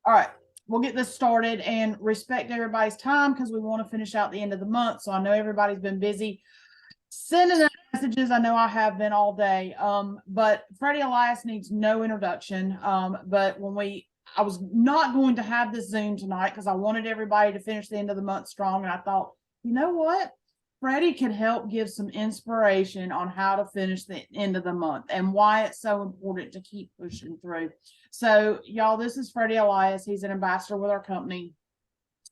All right, we'll get this started and respect everybody's time because we want to finish out the end of the month. So I know everybody's been busy sending us messages. I know I have been all day. But Freddy Elias needs no introduction. But I was not going to have this Zoom tonight because I wanted everybody to finish the end of the month strong. And I thought, you know what? Freddie can help give some inspiration on how to finish the end of the month and why it's so important to keep pushing through. So, y'all, this is Freddy Elias. He's an ambassador with our company.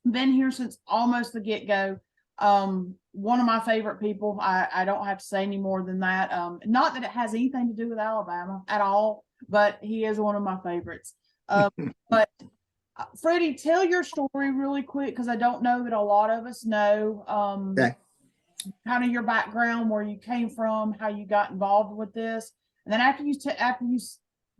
Been here since almost the get-go. One of my favorite people. I don't have to say any more than that. Not that it has anything to do with Alabama at all, but he is one of my favorites. But Freddie, tell your story really quick because I don't know that a lot of us know. Okay. Kind of your background, where you came from, how you got involved with this, and then after you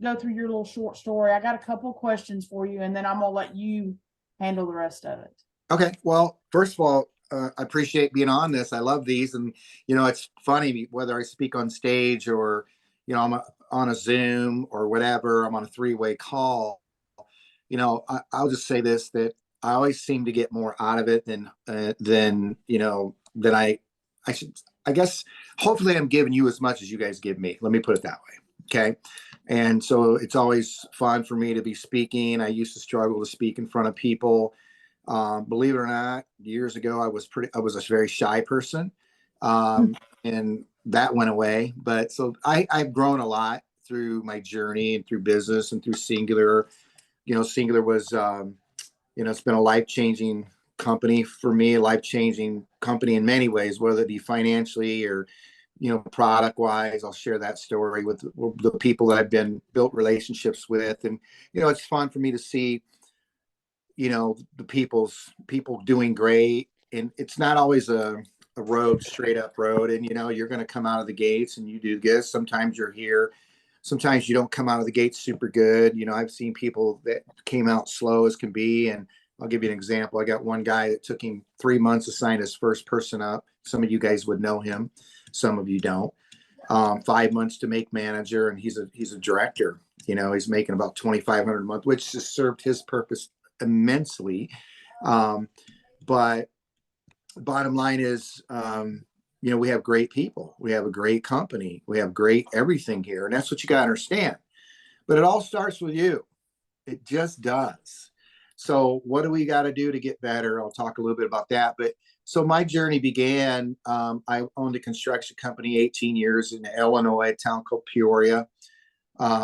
go through your little short story, I got a couple of questions for you, and then I'm gonna let you handle the rest of it. Okay. Well, first of all, I appreciate being on this. I love these, and it's funny whether I speak on stage or I'm on a Zoom or whatever. I'm on a three-way call. I'll just say this: that I always seem to get more out of it than I should, I guess, hopefully I'm giving you as much as you guys give me. Let me put it that way. Okay. And so it's always fun for me to be speaking. I used to struggle to speak in front of people. Believe it or not, years ago, I was a very shy person. And that went away. But so I've grown a lot through my journey and through business and through Singular. Singular was, it's been a life-changing company for me, a life-changing company in many ways, whether it be financially or product wise. I'll share that story with the people that I've built relationships with. And it's fun for me to see the people doing great, and it's not always a straight up road. And you're going to come out of the gates and you do this. Sometimes you're here, sometimes you don't come out of the gates super good. I've seen people that came out slow as can be. And I'll give you an example. I got one guy that took him 3 months to sign his first person up. Some of you guys would know him, some of you don't. 5 months to make manager, and he's a director. He's making about $2,500 a month, which has served his purpose immensely. But bottom line is, we have great people. We have a great company. We have great everything here, and that's what you got to understand. But it all starts with you. It just does. So what do we got to do to get better? I'll talk a little bit about that. But so my journey began, I owned a construction company 18 years in Illinois, a town called Peoria.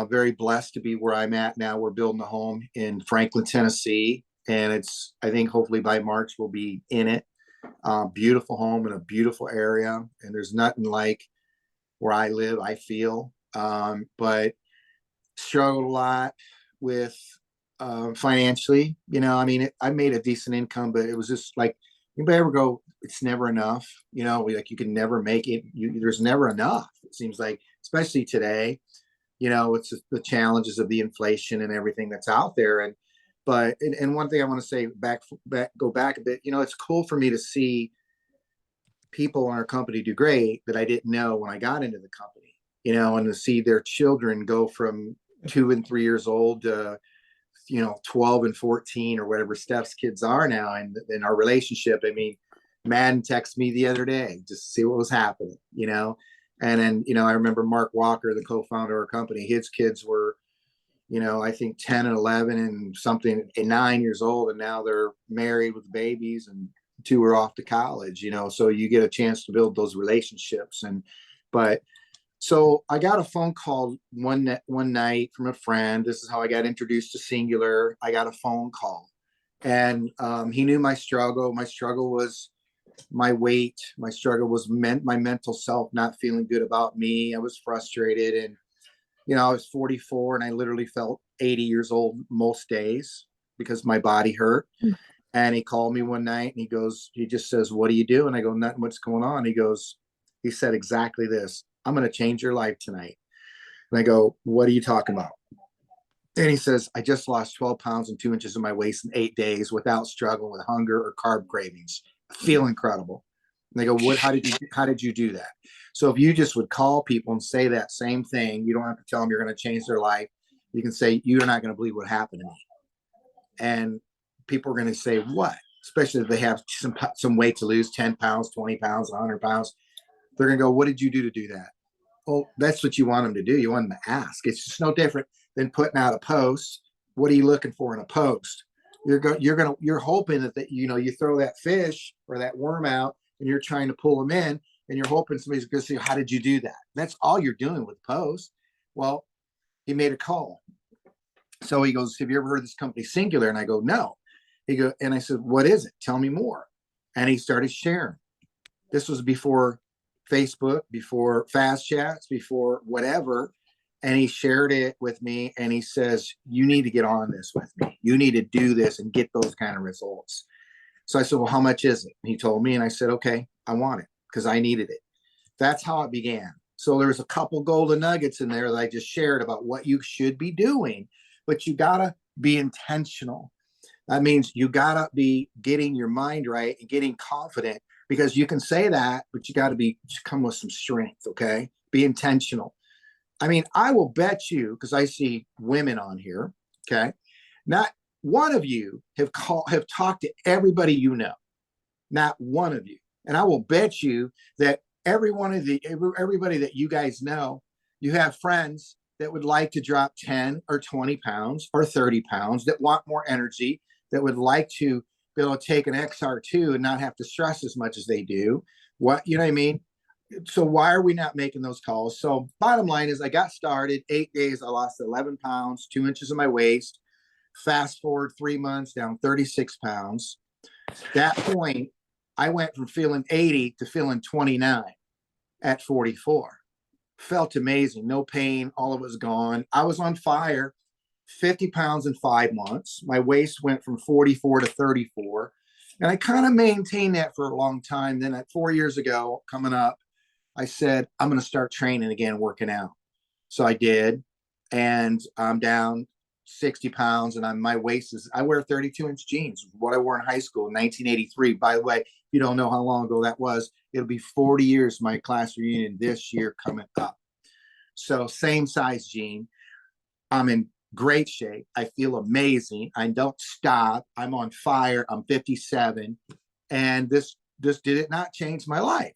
Very blessed to be where I'm at now. We're building a home in Franklin, Tennessee. And I think hopefully by March we'll be in it. Beautiful home in a beautiful area. And there's nothing like where I live, I feel. But struggled a lot with financially. I made a decent income, but it was just like, anybody ever go, it's never enough, like you can never make it. There's never enough. It seems like, especially today, it's just the challenges of the inflation and everything that's out there. And one thing I want to say go back a bit, it's cool for me to see people in our company do great that I didn't know when I got into the company, and to see their children go from 2 and 3 years old to 12 and 14 or whatever Steph's kids are now. And in our relationship, Madden texted me the other day just to see what was happening, and then, I remember Mark Walker, the co-founder of our company, his kids were, I think 10 and 11 and something and 9 years old. And now they're married with babies and 2 are off to college, so you get a chance to build those relationships. So I got a phone call one night from a friend. This is how I got introduced to Singular. I got a phone call, and he knew my struggle. My struggle was my weight. My struggle was my mental self not feeling good about me. I was frustrated, and I was 44, and I literally felt 80 years old most days because my body hurt. And he called me one night, and he just says, "What do you do?" And I go, "Nothing. What's going on?" He said exactly this: "I'm going to change your life tonight." And I go, "What are you talking about?" And he says, "I just lost 12 pounds and 2 inches of my waist in 8 days without struggling with hunger or carb cravings. I feel incredible." And they go, how did you do that? So if you just would call people and say that same thing, you don't have to tell them you're going to change their life. You can say, "You're not going to believe what happened to me." And people are going to say, what? Especially if they have some weight to lose, 10 pounds, 20 pounds, 100 pounds. They're going to go, what did you do to do that? Well, that's what you want them to do. You want them to ask. It's just no different than putting out a post. What are you looking for in a post? You're hoping that you throw that fish or that worm out and you're trying to pull them in and you're hoping somebody's going to say, how did you do that? That's all you're doing with post. Well, he made a call. So he goes, have you ever heard of this company Singular? And I go, no. And I said, what is it? Tell me more. And he started sharing. This was before Facebook, before fast chats, before whatever. And he shared it with me and he says, you need to get on this with me. You need to do this and get those kind of results. So I said, well, how much is it? And he told me, and I said, okay, I want it because I needed it. That's how it began. So there's a couple golden nuggets in there that I just shared about what you should be doing, but you gotta be intentional. That means you gotta be getting your mind right and getting confident, because you can say that, but you gotta come with some strength. Okay, be intentional. I mean, I will bet you, because I see women on here. Okay, not one of you have talked to everybody you know. Not one of you, and I will bet you that everybody that you guys know, you have friends that would like to drop 10 or 20 pounds or 30 pounds, that want more energy, that would like to be able to take an XR2 and not have to stress as much as they do. You know what I mean? So why are we not making those calls? So bottom line is, I got started 8 days. I lost 11 pounds, 2 inches of my waist. Fast forward 3 months, down 36 pounds. That point, I went from feeling 80 to feeling 29 at 44. Felt amazing. No pain. All of it was gone. I was on fire. 50 pounds in 5 months. My waist went from 44 to 34. And I kind of maintained that for a long time. Then at 4 years ago, coming up, I said, I'm going to start training again, working out. So I did. And I'm down 60 pounds. And my waist I wear 32-inch jeans, what I wore in high school in 1983. By the way, if you don't know how long ago that was, it'll be 40 years, my class reunion this year coming up. So same size jean. I'm in great shape. I feel amazing. I don't stop. I'm on fire. I'm 57. And this did it not change my life.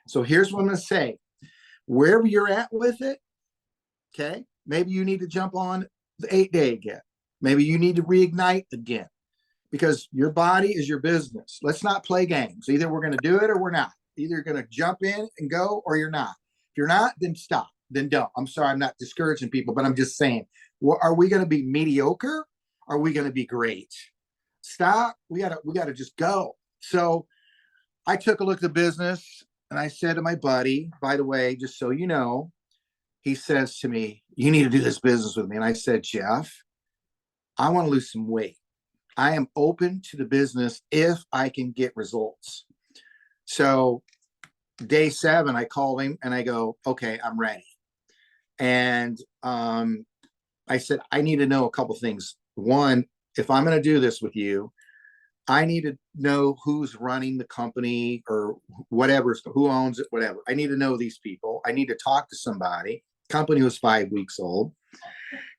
So here's what I'm going to say. Wherever you're at with it, okay, maybe you need to jump on the 8-day again. Maybe you need to reignite again, because your body is your business. Let's not play games. Either we're going to do it or we're not. Either you're going to jump in and go or you're not. If you're not, then stop. Then don't. I'm sorry, I'm not discouraging people, but I'm just saying, are we going to be mediocre? Are we going to be great? Stop. We gotta just go. So I took a look at the business and I said to my buddy, by the way, just so you know, he says to me, you need to do this business with me. And I said, Jeff, I want to lose some weight. I am open to the business if I can get results. So day 7, I called him and I go, okay, I'm ready. And I said, I need to know a couple things. One, if I'm going to do this with you, I need to know who's running the company or whatever, who owns it, whatever. I need to know these people. I need to talk to somebody. Company was 5 weeks old,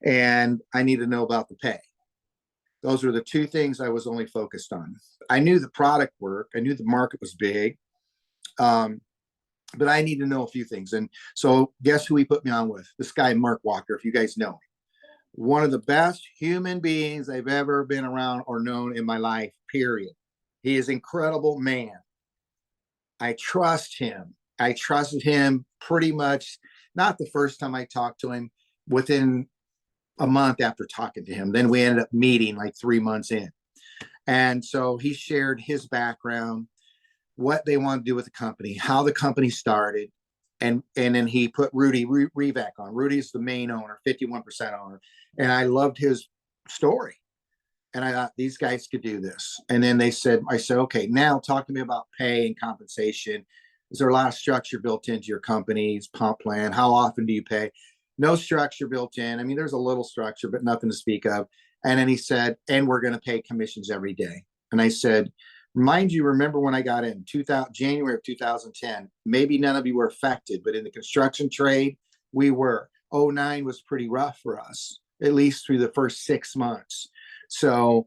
and I need to know about the pay. Those were the 2 things I was only focused on. I knew the product worked. I knew the market was big. But I need to know a few things. And so guess who he put me on with? This guy, Mark Walker, if you guys know him. One of the best human beings I've ever been around or known in my life, period. He is an incredible man. I trust him. I trusted him pretty much, not the first time I talked to him, within a month after talking to him. Then we ended up meeting like 3 months in. And so he shared his background, what they want to do with the company, how the company started. And then he put Rudy Revak on. Rudy's the main owner, 51% owner. And I loved his story. And I thought, these guys could do this. And then I said, okay, now talk to me about pay and compensation. Is there a lot of structure built into your company's comp plan? How often do you pay? No structure built in. I mean, there's a little structure, but nothing to speak of. And then he said, and we're going to pay commissions every day. And I said, remember when I got in January of 2010, maybe none of you were affected, but in the construction trade, we were. 2009 was pretty rough for us, at least through the first 6 months. So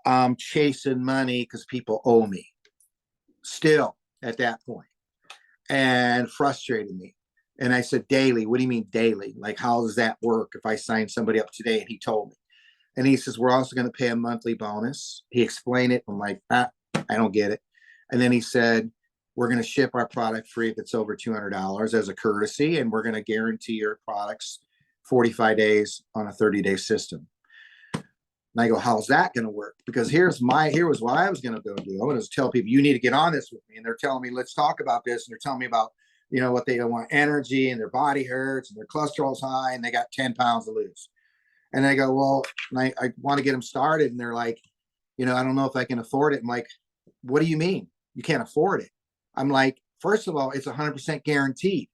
I'm chasing money because people owe me still at that point, and frustrated me. And I said, daily, what do you mean daily? Like, how does that work if I sign somebody up today? And he told me. And he says, we're also going to pay a monthly bonus. He explained it. I'm like, I don't get it. And then he said, we're going to ship our product free if it's over $200 as a courtesy. And we're going to guarantee your products 45 days on a 30-day system. And I go, how's that going to work? Because here was what I was going to go do. I'm going to tell people, you need to get on this with me. And they're telling me, let's talk about this. And they're telling me about, what they want energy, and their body hurts and their cholesterol's high and they got 10 pounds to lose. And I go, well, I want to get them started. And they're like, I don't know if I can afford it. I'm like, what do you mean? You can't afford it? I'm like, first of all, it's 100% guaranteed.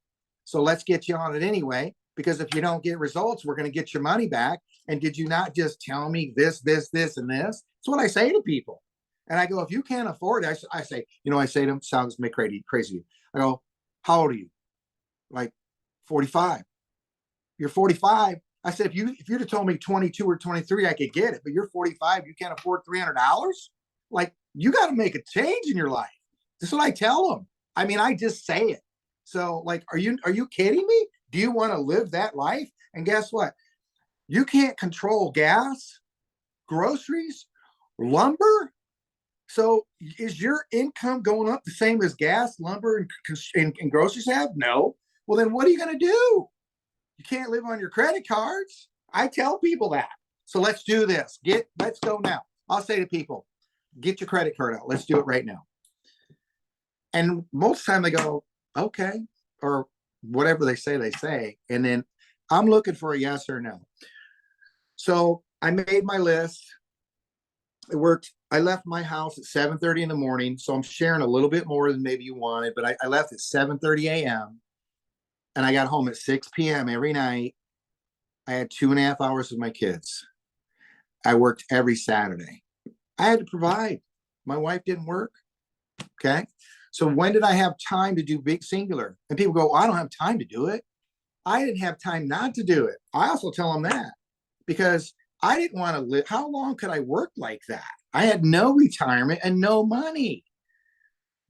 So let's get you on it anyway, because if you don't get results, we're going to get your money back. And did you not just tell me this, this, this, and this? That's what I say to people. And I go, if you can't afford it, I say to them, sounds crazy. I go, how old are you? Like 45. You're 45. I said, if you'd have told me 22 or 23, I could get it, but you're 45, you can't afford $300? Like, you got to make a change in your life. This is what I tell them. I mean, I just say it. So like, are you kidding me? Do you want to live that life? And guess what? You can't control gas, groceries, lumber. So is your income going up the same as gas, lumber, and groceries have? No. Well, then what are you going to do? You can't live on your credit cards. I tell people that. So let's do this. Let's go now. I'll say to people, get your credit card out. Let's do it right now. And most of the time they go, okay, or whatever they say. And then I'm looking for a yes or no. So I made my list. It worked. I left my house at 7:30 in the morning. So I'm sharing a little bit more than maybe you wanted, but I left at 7:30 a.m. and I got home at 6 p.m. every night. I had 2.5 hours with my kids. I worked every Saturday. I had to provide. My wife didn't work. Okay. So when did I have time to do big singular? And people go, I don't have time to do it. I didn't have time not to do it. I also tell them that because I didn't want to live. How long could I work like that? I had no retirement and no money,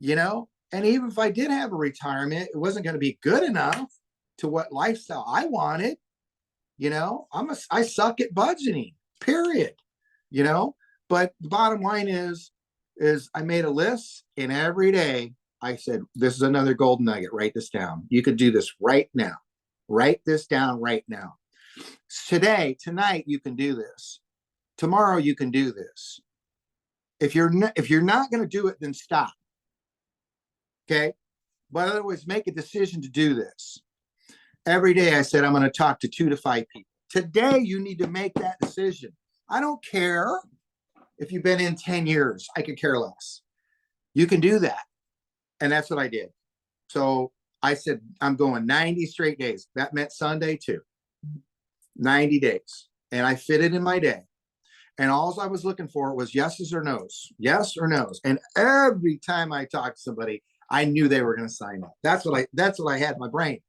and even if I did have a retirement, it wasn't going to be good enough to what lifestyle I wanted. I suck at budgeting, period. But the bottom line is I made a list, and every day I said, this is another golden nugget. Write this down. You could do this right now. Write this down right now. Tonight, you can do this. Tomorrow, you can do this. If you're not going to do it, then stop. Okay. But otherwise, make a decision to do this. Every day I said, I'm going to talk to 2 to 5 people. Today, you need to make that decision. I don't care if you've been in 10 years. I could care less. You can do that. And that's what I did. So I said, I'm going 90 straight days. That meant Sunday too. 90 days. And I fit it in my day. And all I was looking for was yeses or nos. Yes or nos. And every time I talked to somebody, I knew they were going to sign up. That's what I had in my brain.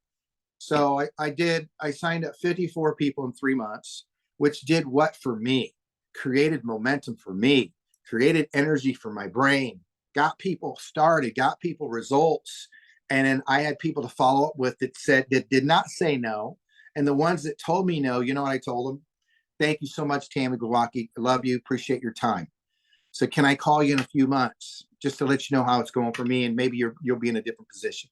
So I signed up 54 people in 3 months, which did what for me? Created momentum for me, created energy for my brain, got people started, got people results. And then I had people to follow up with that did not say no. And the ones that told me no, you know what I told them? Thank you so much, Tammy Glowacki. I love you. Appreciate your time. So can I call you in a few months just to let you know how it's going for me? And maybe you'll be in a different position.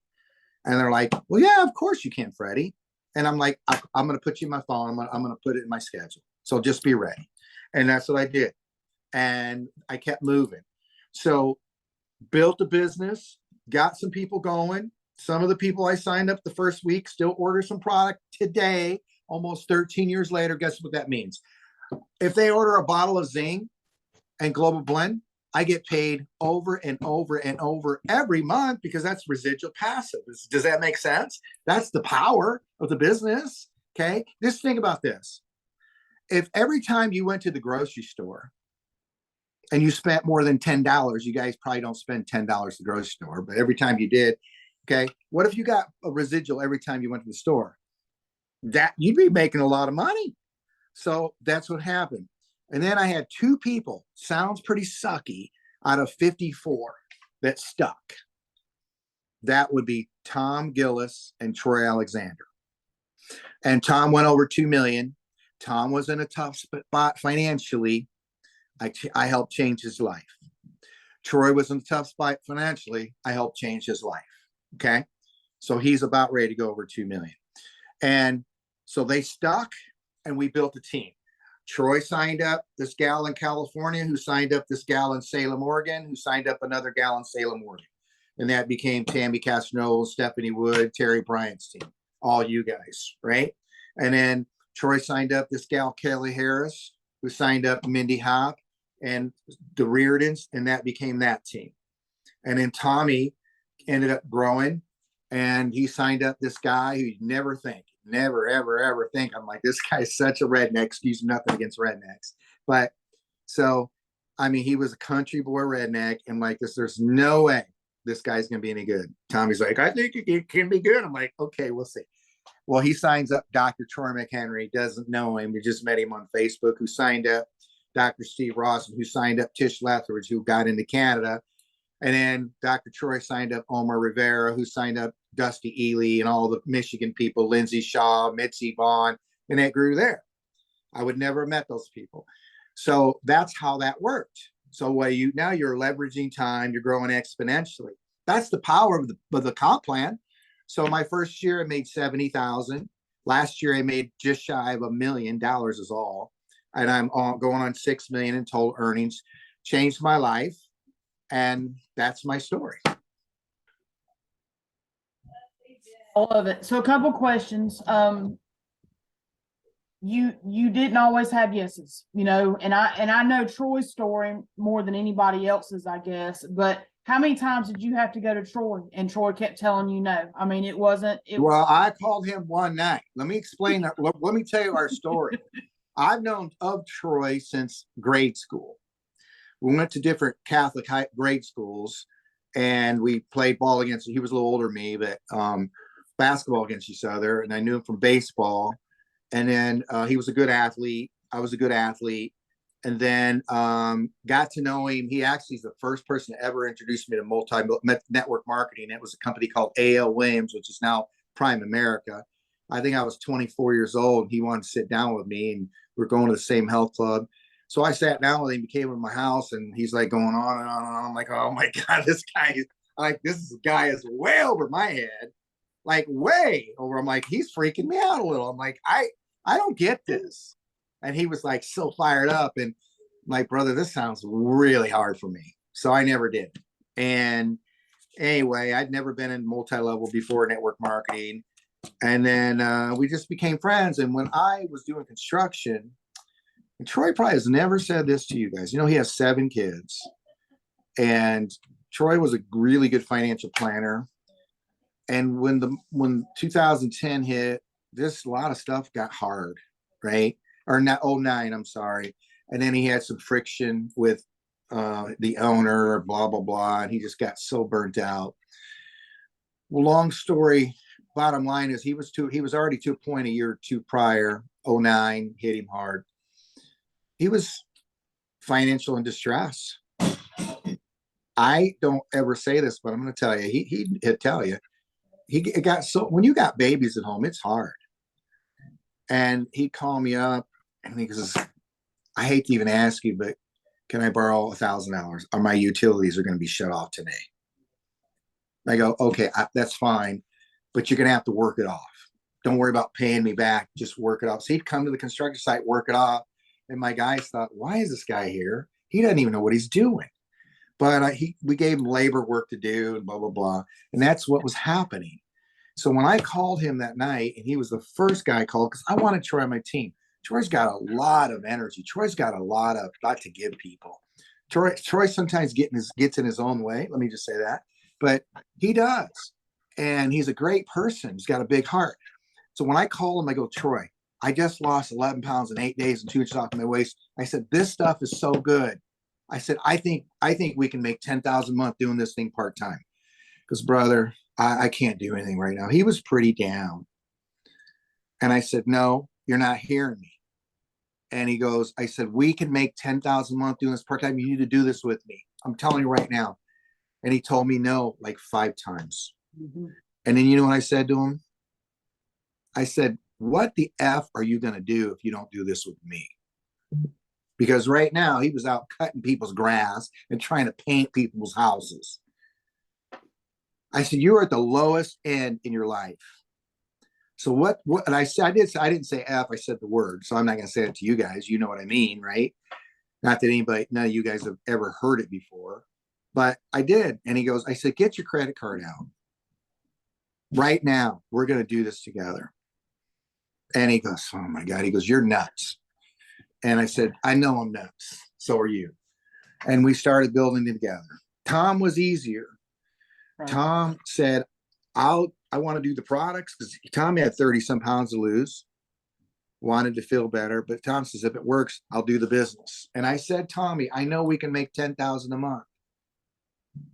And they're like, well, yeah, of course you can, Freddie. And I'm like, I'm going to put you in my phone. I'm going to put it in my schedule. So just be ready. And that's what I did. And I kept moving. So built a business, got some people going. Some of the people I signed up the first week still order some product today, almost 13 years later. Guess what that means? If they order a bottle of Zing and Global Blend, I get paid over and over and over every month because that's residual passive. Does that make sense? That's the power of the business. Okay. Just think about this. If every time you went to the grocery store and you spent more than $10, you guys probably don't spend $10 at the grocery store, but every time you did, okay, what if you got a residual every time you went to the store? That you'd be making a lot of money. So that's what happened. And then I had 2 people, sounds pretty sucky, out of 54 that stuck. That would be Tom Gillis and Troy Alexander. And Tom went over 2 million. Tom was in a tough spot financially. I helped change his life. Troy was in a tough spot financially. I helped change his life. Okay. So he's about ready to go over 2 million. And so they stuck and we built a team. Troy signed up this gal in California, who signed up this gal in Salem, Oregon, who signed up another gal in Salem, Oregon. And that became Tammy Casanova, Stephanie Wood, Terry Bryant's team, all you guys, right? And then Troy signed up this gal, Kelly Harris, who signed up Mindy Hop and the Reardons, and that became that team. And then Tommy ended up growing, and he signed up this guy who you'd never think, never, ever, ever think. I'm like, this guy's such a redneck. Excuse me, nothing against rednecks. But so, I mean, he was a country boy redneck, and like this, there's no way this guy's going to be any good. Tommy's like, I think it can be good. I'm like, okay, we'll see. Well, he signs up Dr. Troy McHenry, doesn't know him. We just met him on Facebook, who signed up Dr. Steve Rawson, who signed up Tish Lethbridge, who got into Canada. And then Dr. Troy signed up Omar Rivera, who signed up Dusty Ely and all the Michigan people, Lindsay Shaw, Mitzi Vaughn, and it grew there. I would never have met those people. So that's how that worked. So now you're leveraging time, you're growing exponentially. That's the power of the comp plan. So my first year I made 70,000. Last year I made just shy of $1 million is all. And I'm going on 6 million in total earnings. Changed my life. And that's my story. All of it. So a couple questions. You didn't always have yeses, and I know Troy's story more than anybody else's, I guess. But how many times did you have to go to Troy and Troy kept telling you no? I mean, well, I called him one night. Let me explain that. Let me tell you our story. I've known of Troy since grade school. We went to different Catholic grade schools, and we played ball against. He was a little older than me, but basketball against each other. And I knew him from baseball. And then he was a good athlete. I was a good athlete. And then got to know him. He actually is the first person to ever introduce me to multi-network marketing. It was a company called A.L. Williams, which is now Prime America. I think I was 24 years old. He wanted to sit down with me, and we're going to the same health club. So I sat down with him, he came to my house, and he's like going on and on and on. I'm like, oh my God, this guy is way over my head. Like way over. I'm like, he's freaking me out a little. I'm like, I don't get this. And he was like so fired up. And I'm like, brother, this sounds really hard for me. So I never did. And anyway, I'd never been in multi-level before network marketing. And then we just became friends. And when I was doing construction, and Troy probably has never said this to you guys, he has 7 kids. And Troy was a really good financial planner. And when 2010 hit, a lot of stuff got hard, right? Or not 09, I'm sorry. And then he had some friction with the owner, blah, blah, blah. And he just got so burnt out. Well, long story, bottom line is he was already to a point a year or two prior, 09, hit him hard. He was financial in distress. I don't ever say this, but I'm going to tell you, he'd tell you. When you got babies at home, it's hard. And he'd call me up and he goes, I hate to even ask you, but can I borrow $1,000 or my utilities are going to be shut off today? I go, okay, that's fine, but you're going to have to work it off. Don't worry about paying me back. Just work it off. So he'd come to the construction site, work it off. And my guys thought, why is this guy here? He doesn't even know what he's doing. But we gave him labor work to do and blah, blah, blah. And that's what was happening. So when I called him that night, and he was the first guy I called because I wanted Troy on my team. Troy's got a lot of energy. Troy's got a lot to give people. Troy sometimes gets in his own way. Let me just say that. But he does. And he's a great person. He's got a big heart. So when I call him, I go, Troy, I just lost 11 pounds in 8 days and 2 inches off my waist. I said, this stuff is so good. I said, I think we can make 10,000 a month doing this thing part-time. Because brother, I can't do anything right now. He was pretty down. And I said, no, you're not hearing me. And he goes, I said, we can make 10,000 a month doing this part-time. You need to do this with me. I'm telling you right now. And he told me no, like 5 times. Mhm. And then you know what I said to him? I said, what the F are you going to do if you don't do this with me? Because right now he was out cutting people's grass and trying to paint people's houses. I said, you're at the lowest end in your life. So what, and I said, I didn't say F, I said the word. So I'm not going to say it to you guys. You know what I mean, right? Not that none of you guys have ever heard it before, but I did. And he goes, I said, get your credit card out right now. We're going to do this together. And he goes, oh my God. He goes, you're nuts. And I said, I know I'm nuts. So are you. And we started building together. Tom was easier. Right. Tom said, I want to do the products, because Tom had 30 some pounds to lose, wanted to feel better. But Tom says, if it works, I'll do the business. And I said, Tommy, I know we can make 10,000 a month. And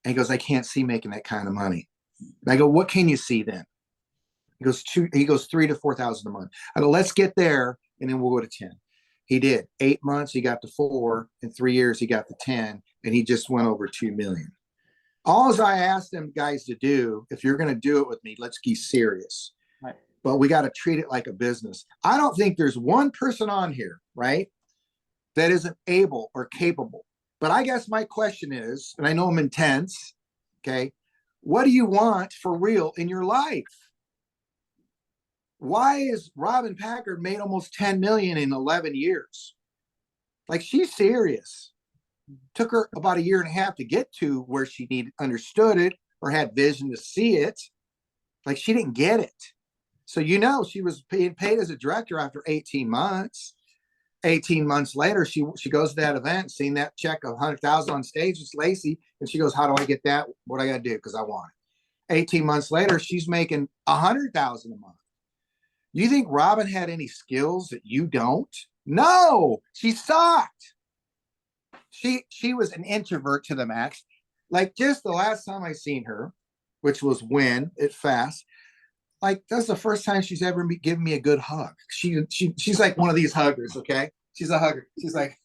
he goes, I can't see making that kind of money. And I go, what can you see then? He goes, 3 to 4,000 a month. I go, let's get there and then we'll go to 10. He did 8 months. He got to 4. In 3 years, he got to 10, and he just went over 2 million. All I asked them guys to do, if you're going to do it with me, let's be serious. Right. But we got to treat it like a business. I don't think there's one person on here, right, that isn't able or capable. But I guess my question is, and I know I'm intense, okay, what do you want for real in your life? Why is Robin Packard made almost 10 million in 11 years? Like, she's serious. Took her about 1.5 years to get to where she understood it or had vision to see it. Like, she didn't get it. So, she was being paid as a director after 18 months. 18 months later, she goes to that event, seeing that check of 100,000 on stage with Lacey, and she goes, how do I get that? What I got to do? Because I want it. 18 months later, she's making 100,000 a month. You think Robin had any skills that you don't? No, she sucked. She was an introvert to the max. Like, just the last time I seen her, which was when at Fast, like, that's the first time she's ever given me a good hug. She's like one of these huggers, okay? She's a hugger. She's like,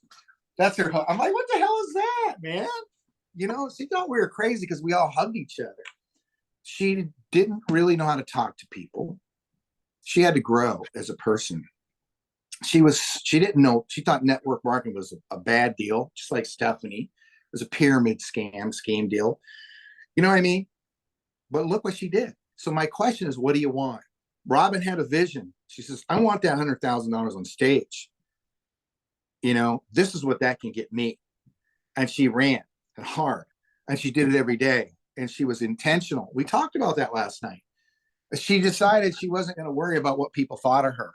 that's her hug. I'm like, what the hell is that, man? She thought we were crazy because we all hugged each other. She didn't really know how to talk to people. She had to grow as a person. She didn't know, she thought network marketing was a bad deal, just like Stephanie. It was a pyramid scheme deal. You know what I mean? But look what she did. So my question is, what do you want? Robin had a vision. She says, I want that $100,000 on stage. This is what that can get me. And she ran hard, and she did it every day. And she was intentional. We talked about that last night. She decided she wasn't going to worry about what people thought of her.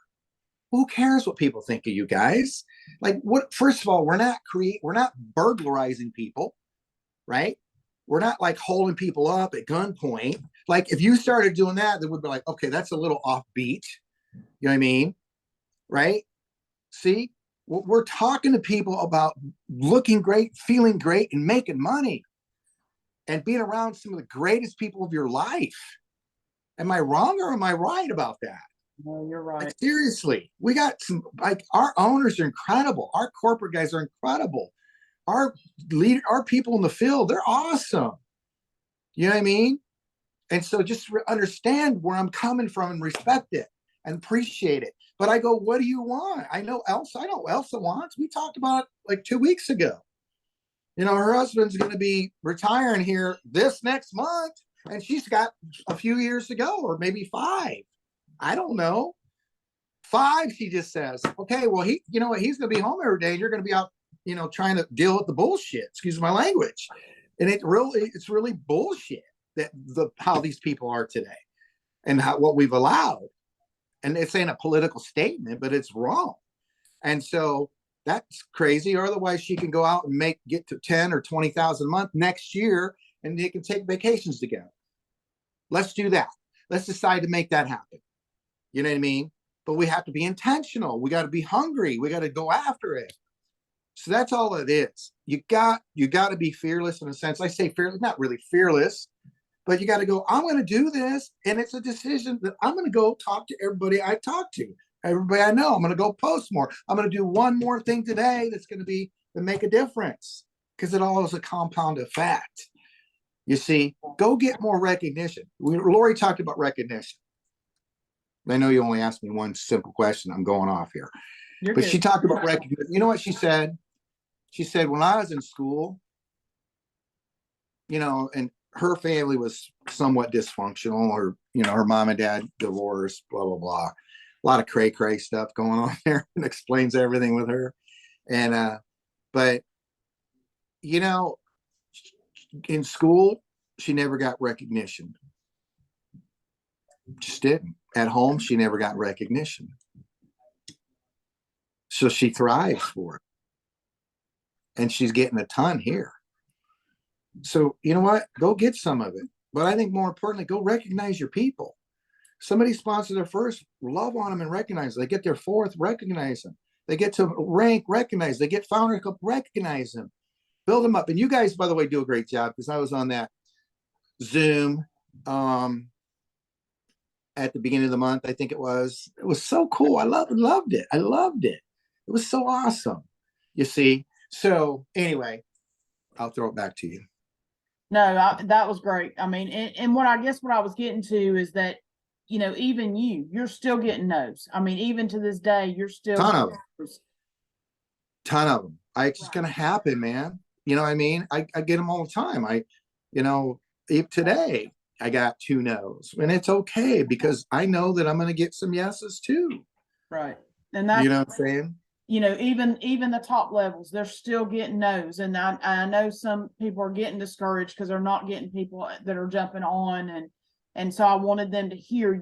Who cares what people think of you guys? Like, what? First of all, we're not burglarizing people, right? We're not like holding people up at gunpoint. Like, if you started doing that, then we'd be like, okay, that's a little offbeat. You know what I mean? Right? See, we're talking to people about looking great, feeling great, and making money, and being around some of the greatest people of your life. Am I wrong or am I right about that? No, you're right. Like, seriously, we got our owners are incredible. Our corporate guys are incredible. Our people in the field, they're awesome. You know what I mean? And so just understand where I'm coming from and respect it and appreciate it. But I go, what do you want? I know Elsa wants. We talked about it like 2 weeks ago. Her husband's going to be retiring here this next month, and she's got a few years to go, or maybe 5. I don't know. 5, she just says. Okay, well, he's going to be home every day, and you're going to be out, trying to deal with the bullshit. Excuse my language. And it's really bullshit that how these people are today, and what we've allowed. And it's ain't a political statement, but it's wrong. And so that's crazy. Or otherwise, she can go out and get to 10 or 20,000 a month next year, and they can take vacations together. Let's do that. Let's decide to make that happen. You know what I mean? But we have to be intentional. We got to be hungry. We got to go after it. So that's all it is. You got to be fearless in a sense. I say fearless, not really fearless, but you got to go, I'm going to do this. And it's a decision that I'm going to go talk to everybody I talk to. everybody I know. I'm going to go post more. I'm going to do one more thing today that's going to make a difference, because it all is a compound effect. You see, go get more recognition. Lori talked about recognition. I know you only asked me one simple question. I'm going off here. You're But good. she talked about recognition. You know what she said? She said, when I was in school, and her family was somewhat dysfunctional, or, her mom and dad divorced, blah, blah, blah. A lot of cray stuff going on there, and explains everything with her. And, but, in school, she never got recognition. Just didn't. At home, she never got recognition. So she thrives for it. And she's getting a ton here. So you know what? Go get some of it. But I think more importantly, go recognize your people. Somebody sponsors their first, love on them and recognize them. They get their fourth, recognize them. They get to rank, recognize. They get Founder Cup, recognize them. Build them up. And you guys, by the way, do a great job, because I was on that Zoom at the beginning of the month. I think it was so cool. I loved it. I loved it. It was so awesome. You see? So anyway, I'll throw it back to you. No, that was great. I mean, and what I was getting to is that, even you're still getting no's. I mean, even to this day, you're still Ton of them. It's just going to happen, man. You know what I mean? I get them all the time. If today I got 2 no's, and it's okay, because I know that I'm going to get some yeses too. Right. And that's, you know what I'm saying? Even the top levels, they're still getting no's. And I know some people are getting discouraged because they're not getting people that are jumping on. And so I wanted them to hear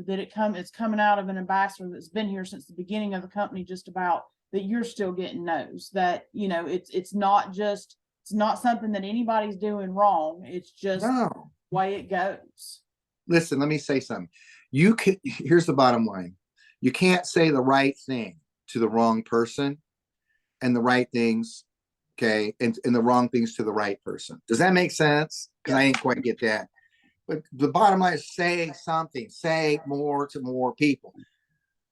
that it's coming out of an ambassador that's been here since the beginning of the company, just about, that you're still getting no's, that, it's not something that anybody's doing wrong. It's just the way it goes. Listen, let me say something. Here's the bottom line. You can't say the right thing to the wrong person, and the right things, okay, and the wrong things to the right person. Does that make sense? Because I didn't quite get that. But the bottom line is, say something, say more to more people.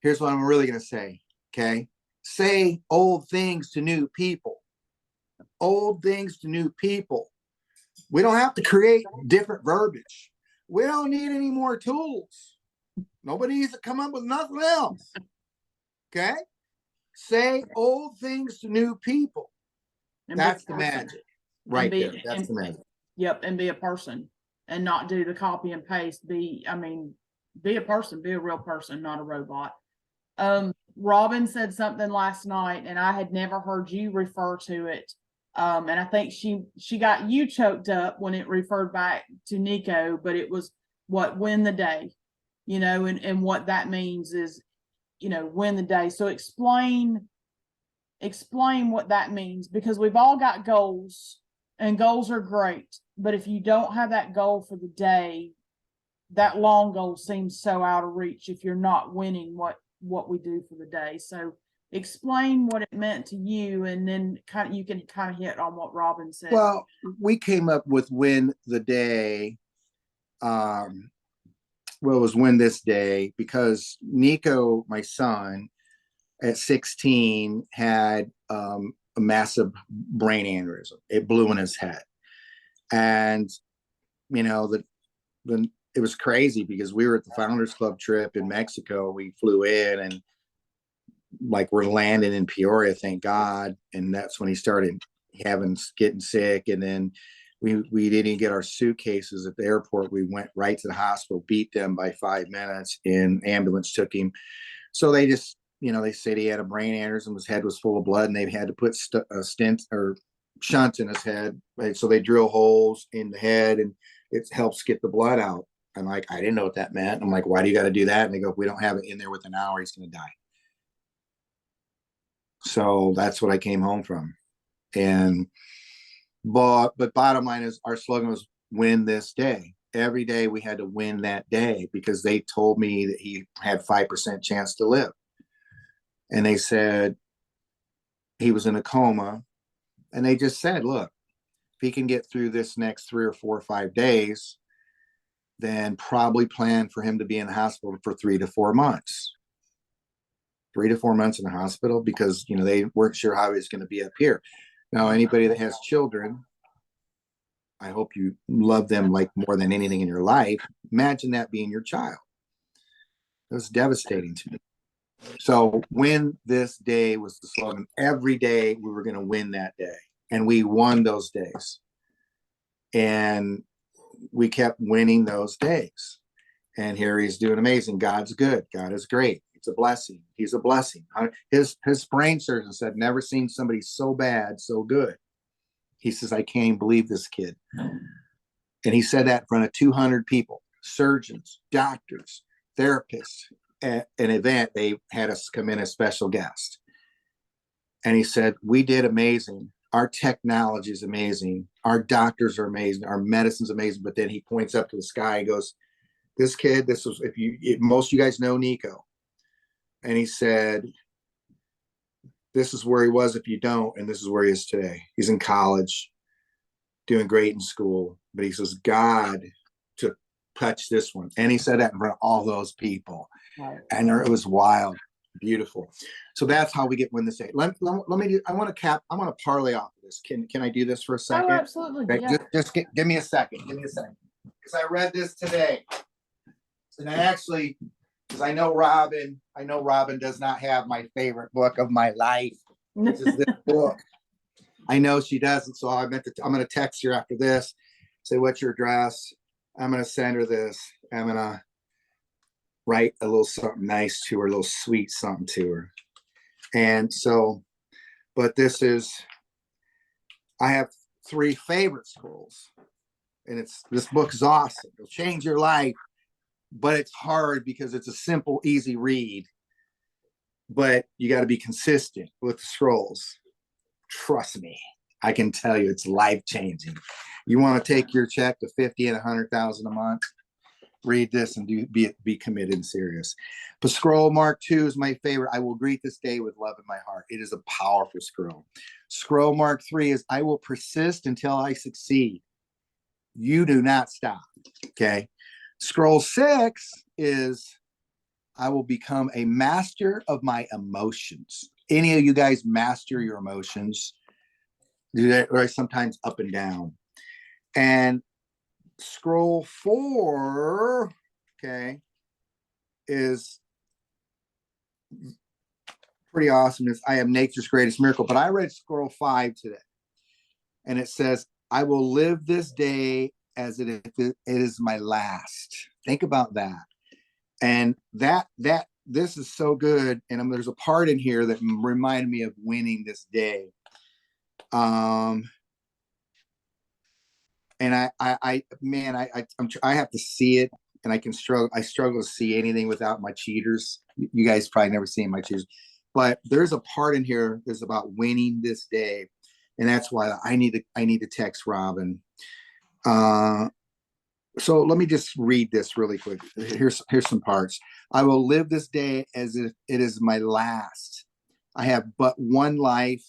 Here's what I'm really going to say, okay? Say old things to new people. Old things to new people. We don't have to create different verbiage. We don't need any more tools. Nobody needs to come up with nothing else. Okay? Say old things to new people. That's the magic right there. That's the magic. Yep. And be a person, and not do the copy and paste. Be a person, be a real person, not a robot. Robin said something last night, and I had never heard you refer to it. And I think she got you choked up when it referred back to Nico, but it was win the day, and what that means is, win the day. So explain what that means, because we've all got goals, and goals are great. But if you don't have that goal for the day, that long goal seems so out of reach if you're not winning what we do for the day. So explain what it meant to you, and then you can hit on what Robin said. Well, we came up with win the day. It was win this day, because Nico, my son, at 16, had a massive brain aneurysm. It blew in his head. And, it was crazy, because we were at the Founders Club trip in Mexico. We flew in, and we're landing in Peoria, thank God. And that's when he started getting sick. And then we didn't get our suitcases at the airport. We went right to the hospital, beat them by 5 minutes, and ambulance took him. So they just, they said he had a brain aneurysm. His head was full of blood, and they had to put a stent or shunt in his head. Right? So they drill holes in the head, and it helps get the blood out. I'm like, I didn't know what that meant. I'm like, why do you got to do that? And they go, if we don't have it in there within an hour, he's going to die. So that's what I came home from. But bottom line is, our slogan was win this day. Every day we had to win that day, because they told me that he had 5% chance to live. And they said he was in a coma. And they just said, look, if he can get through this next 3 or 4 or 5 days, then probably plan for him to be in the hospital for 3 to 4 months. 3 to 4 months in the hospital because, you know, they weren't sure how he was going to be up here. Now, anybody that has children, I hope you love them like more than anything in your life. Imagine that being your child. It was devastating to me. So win this day was the slogan. Every day we were going to win that day. And we won those days. And we kept winning those days. And here he's doing amazing. God's good. God is great. It's a blessing. He's a blessing. His brain surgeon said, never seen somebody so bad, so good. He says, I can't even believe this kid. And he said that in front of 200 people, surgeons, doctors, therapists. At an event, they had us come in as special guest. And he said, we did amazing. Our technology is amazing. Our doctors are amazing. Our medicine's amazing. But then he points up to the sky and goes, this kid, this was, most of you guys know Nico. And he said, this is where he was if you don't, and this is where he is today. He's in college, doing great in school. But he says, God to touch this one. And he said that in front of all those people. Right. And it was wild, beautiful. So that's how we win this day. Let me I want to parlay off of this. Can I do this for a second? Oh, absolutely. Okay, yeah. Just give me a second. Give me a second. Because I read this today. And I actually, because I know Robin does not have my favorite book of my life, which is this book. I know she doesn't, so I'm going to text her after this, say, what's your address? I'm going to send her this. I'm going to write a little something nice to her, a little sweet something to her. And so, but I have 3 favorite scrolls. And this book is awesome. It'll change your life. But it's hard because it's a simple, easy read. But you got to be consistent with the scrolls. Trust me, I can tell you it's life-changing. You want to take your check to 50 and 100,000 a month, read this and be committed and serious. But scroll Mark 2 is my favorite. I will greet this day with love in my heart. It is a powerful scroll. Scroll Mark 3 is I will persist until I succeed. You do not stop. Okay. Scroll 6 is I will become a master of my emotions. Any of you guys master your emotions? Do that, or sometimes up and down. And scroll 4, okay, is pretty awesome. It's I am nature's greatest miracle. But I read scroll 5 today, and it says, I will live this day as it is my last. Think about that. And this is so good. And there's a part in here that reminded me of winning this day. And I have to see it, and I struggle to see anything without my cheaters. You guys probably never seen my cheaters, but there's a part in here that's about winning this day. And that's why I need to text Robin. So let me just read this really quick. Here's some parts. I will live this day as if it is my last. I have but one life,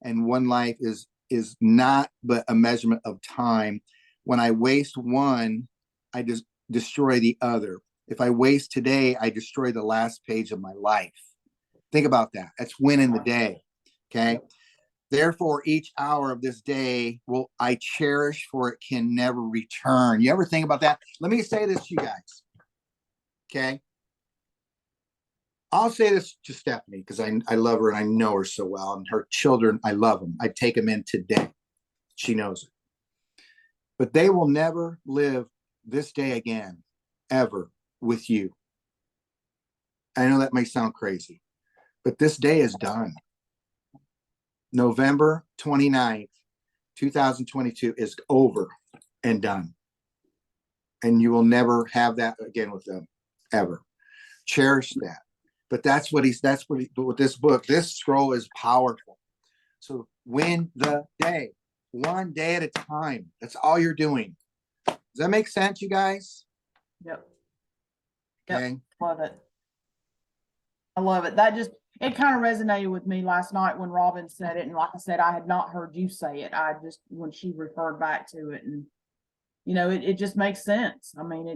and one life is not but a measurement of time. When I waste one, I just destroy the other. If I waste today, I destroy the last page of my life. Think about that. That's winning the day. Okay. Therefore, each hour of this day will I cherish, for it can never return. You ever think about that? Let me say this to you guys. Okay. I'll say this to Stephanie because I love her and I know her so well. And her children, I love them. I take them in today. She knows it. But they will never live this day again, ever, with you. I know that may sound crazy, but this day is done. November 29th, 2022 is over and done. And you will never have that again with them, ever. Cherish that. But with this book, this scroll is powerful. So win the day, one day at a time. That's all you're doing. Does that make sense, you guys? Yep. Okay. Yep. Love it. I love it. It kind of resonated with me last night when Robin said it. And like I said, I had not heard you say it. When she referred back to it, and it just makes sense. I mean,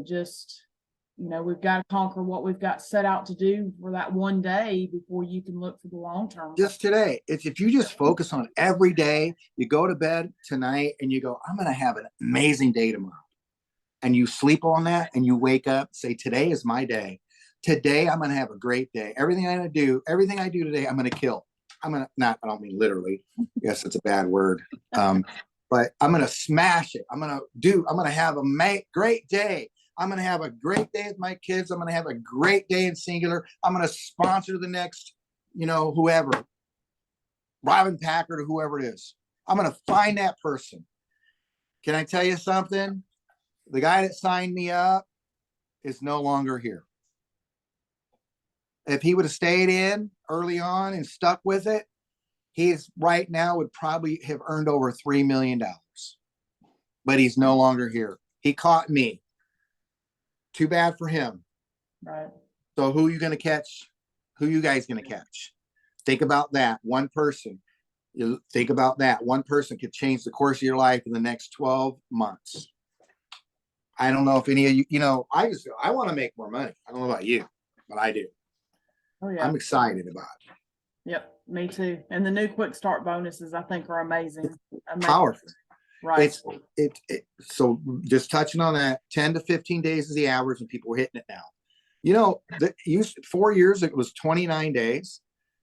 we've got to conquer what we've got set out to do for that one day before you can look for the long term. Just today, it's if you just focus on every day, you go to bed tonight and you go, I'm going to have an amazing day tomorrow. And you sleep on that and you wake up, say, today is my day. Today, I'm going to have a great day. Everything I do today, I'm going to kill. I'm going to I don't mean literally. Yes, it's a bad word. But I'm going to smash it. I'm going to have a great day. I'm going to have a great day with my kids. I'm going to have a great day in singular. I'm going to sponsor the next, whoever, Robin Packard or whoever it is. I'm going to find that person. Can I tell you something? The guy that signed me up is no longer here. If he would have stayed in early on and stuck with it, he's right now would probably have earned over $3 million. But he's no longer here. He caught me. Too bad for him. Right. So who are you going to catch? Who are you guys going to catch? Think about that. One person. You think about that. One person could change the course of your life in the next 12 months. I don't know if any of you, I want to make more money. I don't know about you, but I do. Oh yeah. I'm excited about it. Yep, me too. And the new quick start bonuses, I think, are amazing. Powerful. Right. So just touching on that, 10 to 15 days is the average, and people are hitting it now. 4 years it was 29 days.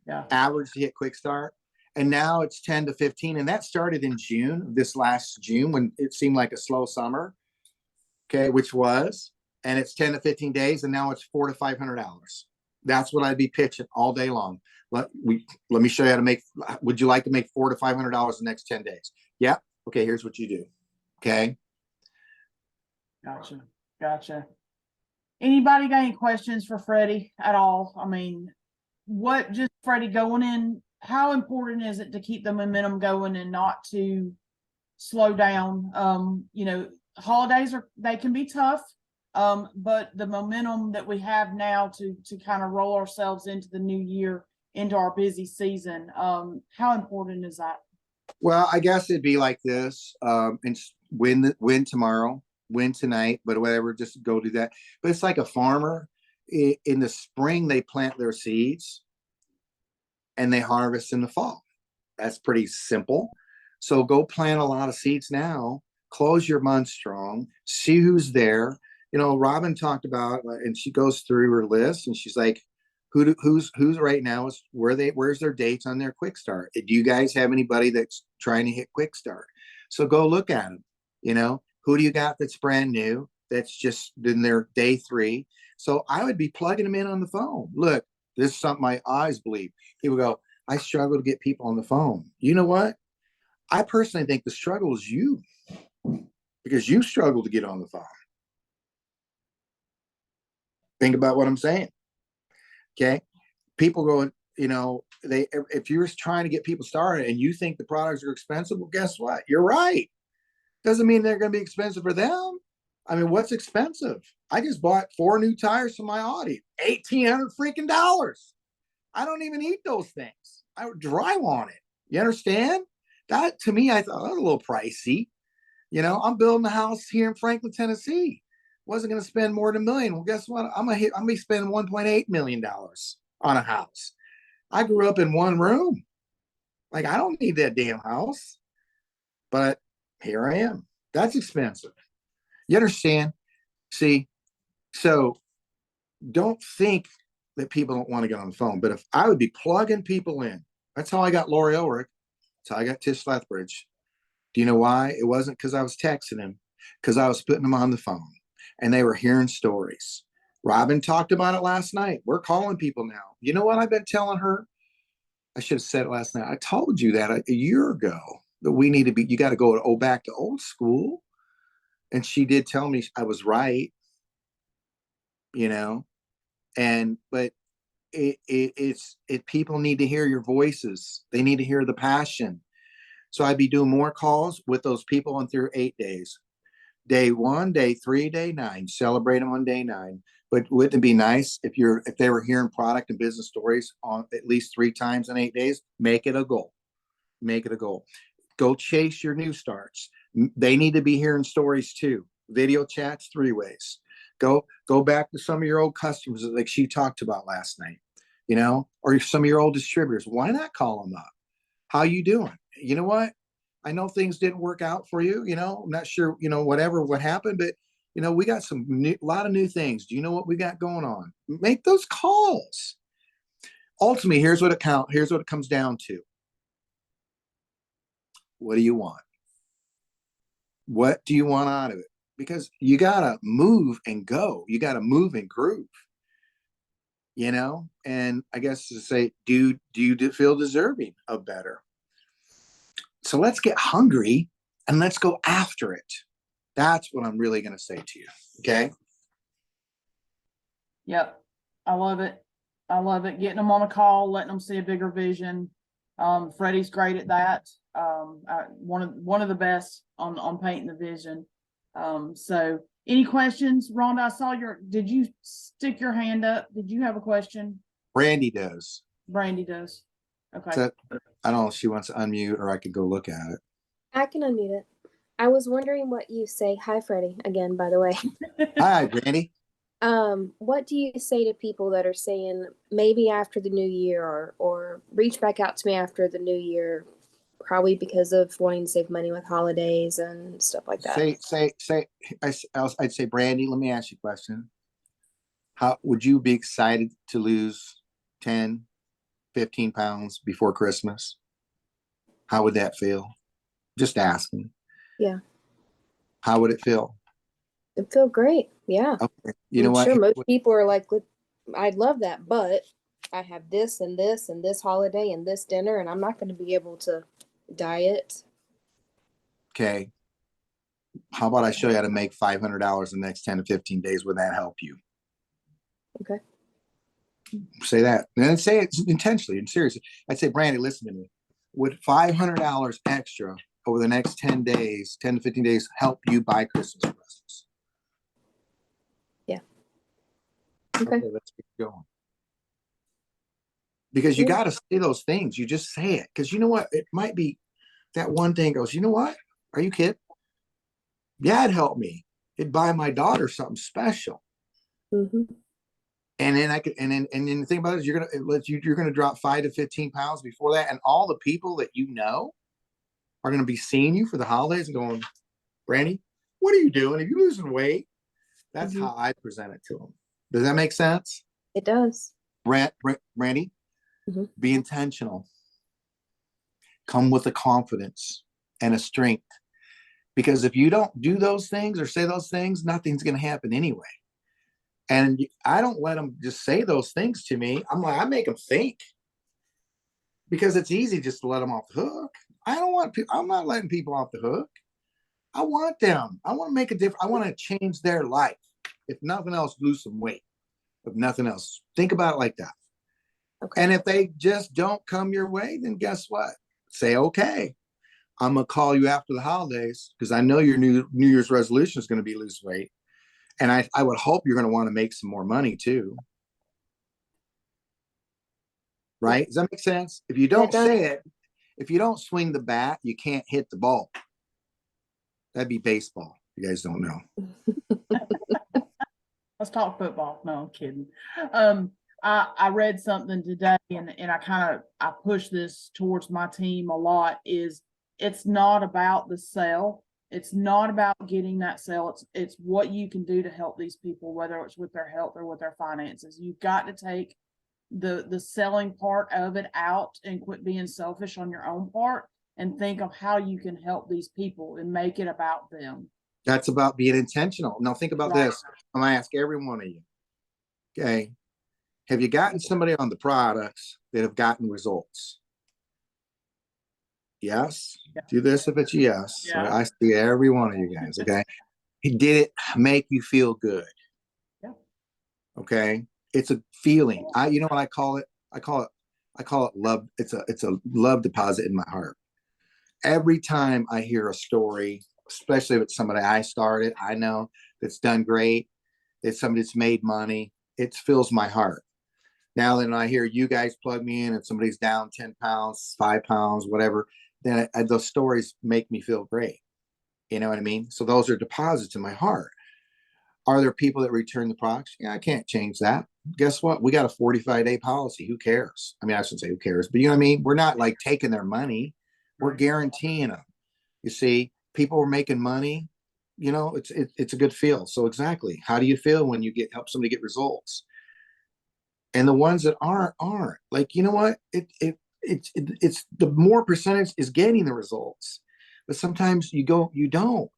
Yeah. Average to hit quick start. And now it's 10 to 15. And that started in June, this last June, when it seemed like a slow summer. Okay, which was, and it's 10 to 15 days, and now it's $400 to $500. That's what I'd be pitching all day long. Let me show you how to make. Would you like to make $400 to $500 the next 10 days? Yeah. Okay, here's what you do. Okay. Gotcha. Anybody got any questions for Freddie at all? I mean, just Freddie going in, how important is it to keep the momentum going and not to slow down? Holidays they can be tough. But the momentum that we have now to kind of roll ourselves into the new year, into our busy season, how important is that? Well, I guess it'd be like this, and win tomorrow, win tonight, but whatever, just go do that. But it's like a farmer. In the spring, they plant their seeds and they harvest in the fall. That's pretty simple. So go plant a lot of seeds now, close your month strong, see who's there. Robin talked about, and she goes through her list and she's like, who's right now is where's their dates on their quick start? Do you guys have anybody that's trying to hit quick start? So go look at them. Who do you got that's brand new, that's just in their day 3? So I would be plugging them in on the phone. Look, this is something my eyes believe. People go, I struggle to get people on the phone. You know what? I personally think the struggle is you, because you struggle to get on the phone. Think about what I'm saying. Okay. People go, if you're trying to get people started and you think the products are expensive, well, guess what? You're right. Doesn't mean they're going to be expensive for them. I mean, what's expensive? I just bought 4 new tires for my Audi, $1,800 freaking dollars. I don't even eat those things. I would drive on it. You understand? That to me, I thought that was a little pricey. I'm building a house here in Franklin, Tennessee. Wasn't going to spend more than $1 million. Well, guess what? I'm going to be spending $1.8 million on a house. I grew up in one room. Like, I don't need that damn house. But here I am. That's expensive. You understand? See, so don't think that people don't want to get on the phone. But if I would be plugging people in, that's how I got Lori Ulrich. That's how I got Tish Lethbridge. Do you know why? It wasn't because I was texting him, because I was putting them on the phone and they were hearing stories. Robin talked about it last night. We're calling people now. You know what I've been telling her? I should have said it last night. I told you that a year ago, that you got to go back to old school. And she did tell me I was right, but people need to hear your voices. They need to hear the passion. So I'd be doing more calls with those people on through 8 days. Day 1, day 3, day 9. Celebrate them on day 9. But wouldn't it be nice if they were hearing product and business stories on at least 3 times in 8 days? Make it a goal. Make it a goal. Go chase your new starts. They need to be hearing stories too. Video chats 3 ways. Go back to some of your old customers like she talked about last night, you know, or some of your old distributors. Why not call them up? How you doing? You know what? I know things didn't work out for you, you know, I'm not sure, you know, what happened, but you know, we got a lot of new things. Do you know what we got going on? Make those calls. Ultimately, here's what it comes down to. What do you want? What do you want out of it? Because you gotta move and go. You gotta move and groove, you know? And I guess to say, do you feel deserving of better? So let's get hungry and let's go after it. That's what I'm really gonna say to you. Okay. Yep. I love it. I love it. Getting them on a call, letting them see a bigger vision. Freddie's great at that. One of the best on painting the vision. So any questions? Rhonda, I saw did you stick your hand up? Did you have a question? Brandy does. Brandy does. Okay. So, I don't know if she wants to unmute or I could go look at it. I can unmute it. I was wondering what you say. Hi, Freddie, again, by the way. Hi, Brandy. What do you say to people that are saying maybe after the new year or reach back out to me after the new year, probably because of wanting to save money with holidays and stuff like that? I'd say, Brandy, let me ask you a question. How would you be excited to lose 10, 15 pounds before Christmas? How would that feel? Just asking. Yeah. How would it feel? It'd feel great. Yeah. Okay. You know I'm what? sure most people are like, I'd love that, but I have this and this and this holiday and this dinner, and I'm not going to be able to diet. Okay. How about I show you how to make $500 in the next 10 to 15 days? Would that help you? Okay. Say that. And then say it intentionally and seriously. I'd say, Brandy, listen to me. Would $500 extra over the next 10 days, 10 to 15 days, help you buy Christmas presents? Yeah. Okay. Let's keep going. Because you got to say those things. You just say it. Because you know what? It might be that one thing goes, you know what? Are you kidding? Yeah, it'd help me. It'd buy my daughter something special. Mm-hmm. And then and then the thing about it is you're gonna drop 5 to 15 pounds before that, and all the people that you know are gonna be seeing you for the holidays and going, Brandy, what are you doing? Are you losing weight? That's how I present it to them. Does that make sense? It does. Brandy, be intentional. Come with a confidence and a strength. Because if you don't do those things or say those things, nothing's gonna happen anyway. And I don't let them just say those things to me. I make them think, because it's easy just to let them off the hook. I'm not letting people off the hook. I want them. I want to make a difference. I want to change their life. If nothing else, lose some weight. If nothing else, think about it like that. Okay. And if they just don't come your way, then guess what? Say, okay, I'm going to call you after the holidays because I know your New Year's resolution is going to be lose weight. And I would hope you're going to want to make some more money too. Right? Does that make sense? If you don't say it, if you don't swing the bat, you can't hit the ball. That'd be baseball. You guys don't know. Let's talk football. No, I'm kidding. I read something today and I push this towards my team a lot is it's not about the sale. It's not about getting that sale. It's what you can do to help these people, whether it's with their health or with their finances. You've got to take the selling part of it out and quit being selfish on your own part and think of how you can help these people and make it about them. That's about being intentional. Now think about this. I'm going to ask every one of you. Okay. Have you gotten somebody on the products that have gotten results? Yes. Yeah. Do this if it's yes. Yeah. So I see every one of you guys. Okay. Did it make you feel good? Yeah. Okay. It's a feeling. You know what I call it? I call it love. It's a love deposit in my heart. Every time I hear a story, especially if it's somebody I started, I know that's done great, that's somebody that's made money, it fills my heart. Now then I hear you guys plug me in and somebody's down 10 pounds, 5 pounds, whatever, then those stories make me feel great. You know what I mean? So those are deposits in my heart. Are there people that return the products? Yeah, I can't change that. Guess what? We got a 45-day policy. Who cares? I mean, I shouldn't say who cares, but you know what I mean? We're not like taking their money. We're guaranteeing them. You see, people are making money. You know, it's a good feel. So exactly, how do you feel when you help somebody get results? And the ones that aren't like, you know what? It's the more percentage is getting the results, but sometimes you don't.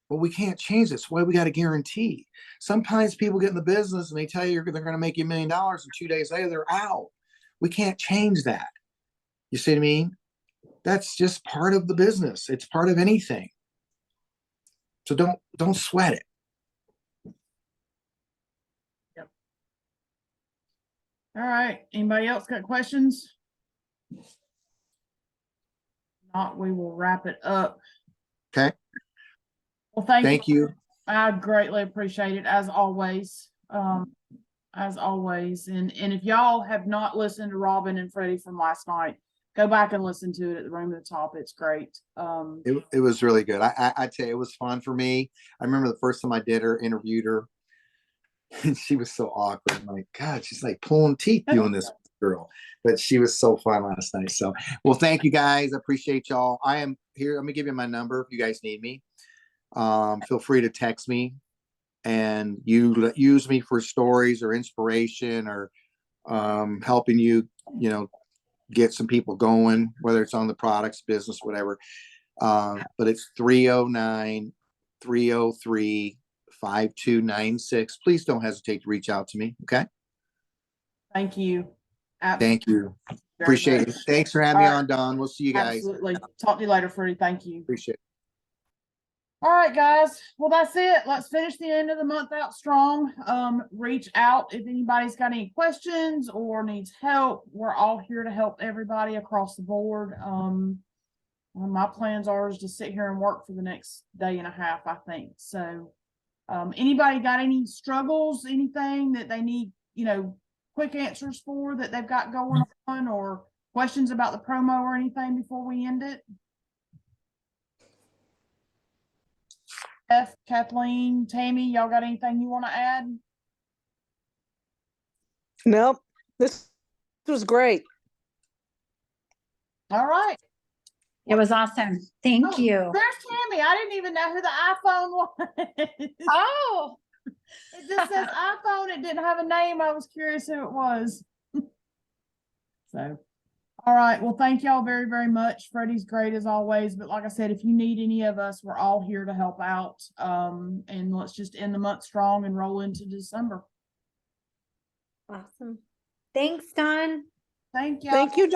But we can't change this. Why we got to guarantee? Sometimes people get in the business and they tell you they're going to make you $1 million, and 2 days later they're out. We can't change that. You see what I mean? That's just part of the business. It's part of anything. So don't sweat it. Yep. All right. Anybody else got questions? Not, we will wrap it up. Okay. Well, Thank you. I greatly appreciate it as always. As always. And if y'all have not listened to Robin and Freddie from last night, go back and listen to it at the Room at the Top. It's great. It was really good. I tell you, it was fun for me. I remember the first time I interviewed her, and she was so awkward. I'm like, God, she's like pulling teeth doing this girl. But she was so fun last night. So, well, thank you guys. I appreciate y'all. I am here. Let me give you my number if you guys need me. Feel free to text me, and you use me for stories or inspiration or helping you, get some people going, whether it's on the products, business, whatever. But it's 309-303-5296. Please don't hesitate to reach out to me. Okay. Thank you. Thank you. Very Appreciate much. it. Thanks for having me All right. on, Don. We'll see you guys. Absolutely. Talk to you later, Freddie. Thank you. Appreciate it. All right, guys. Well, that's it. Let's finish the end of the month out strong. Reach out if anybody's got any questions or needs help. We're all here to help everybody across the board. My plans are is to sit here and work for the next day and a half, I think. So, anybody got any struggles, anything that they need, quick answers for that they've got going on, or questions about the promo or anything before we end it? Beth, Kathleen, Tammy, y'all got anything you want to add? Nope. This was great. All right. It was awesome. Thank Oh, you. there's Tammy. I didn't even know who the iPhone was. Oh, It just says iPhone. It didn't have a name. I was curious who it was. So, all right. Well, thank y'all very, very much. Freddie's great as always. But like I said, if you need any of us, we're all here to help out. And let's just end the month strong and roll into December. awesome. Thanks, Don. Thank y'all. Thank you,